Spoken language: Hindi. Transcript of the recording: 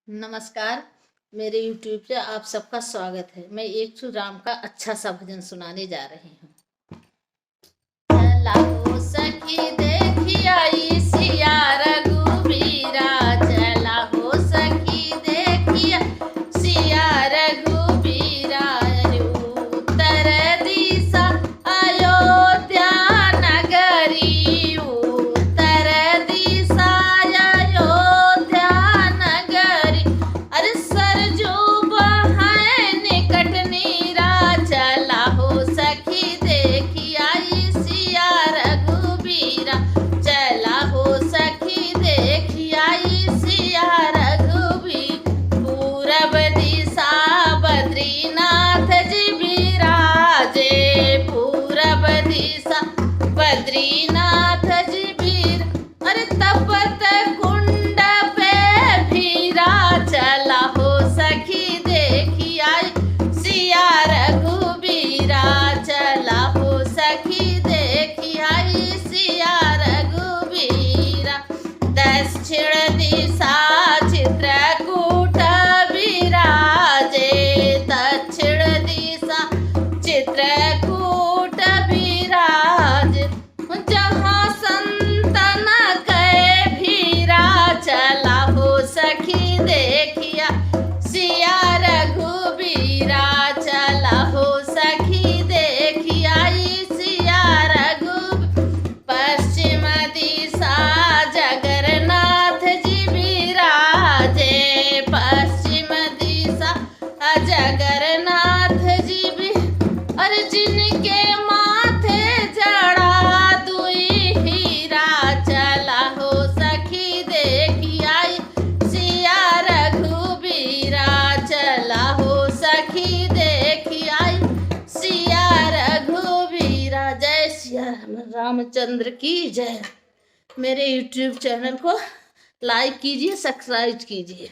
नमस्कार। मेरे YouTube पे आप सबका स्वागत है। मैं एक राम का अच्छा सा भजन सुनाने जा रही हूँ। चला हो सखी देखी आई सिया रघुबीरा, चला हो सखी देखी सिया रघुबीरा, उत्तर दिशा अयोध्या नगरी, उत्तर दिशा अयोध्या नगरी, अरे सरजू बहाए निकट नीरा, चला हो सखी देखी आई सिया रघुबीरा, चला हो सखी देखी आई सिया रघुबीर, पूरब दिशा बद्रीनाथ जी बिराजे, पूरब दिशा बद्रीनाथ जी बीर, अरे तपत कुंड पे भीरा, चला हो सखी देखी आई सिया रघुबीरा, चला हो सखी देखी आई सिया रघुबीरा, दक्षिण दिशा चित्रकूट विराजे, दक्षिण दिशा चित्रकूट विराजे, जहाँ संतन गए भीरा, चला हो सखी देखिया सिया रघुबीरा, चला हो सखी देखिया सिया रघुबीरा, पश्चिम दिशा जगन्नाथ जी विराजे, पश्चिम दिशा जगन्नाथ जी भी, अरे जिनके माथे जड़ा दुई हीरा, चला हो सखी देखी आई सिया रघुबीरा, चला हो सखी देखी आई सिया रघुबीरा। जय सिया रामचंद्र की जय। मेरे YouTube चैनल को लाइक कीजिए, सब्सक्राइब कीजिए।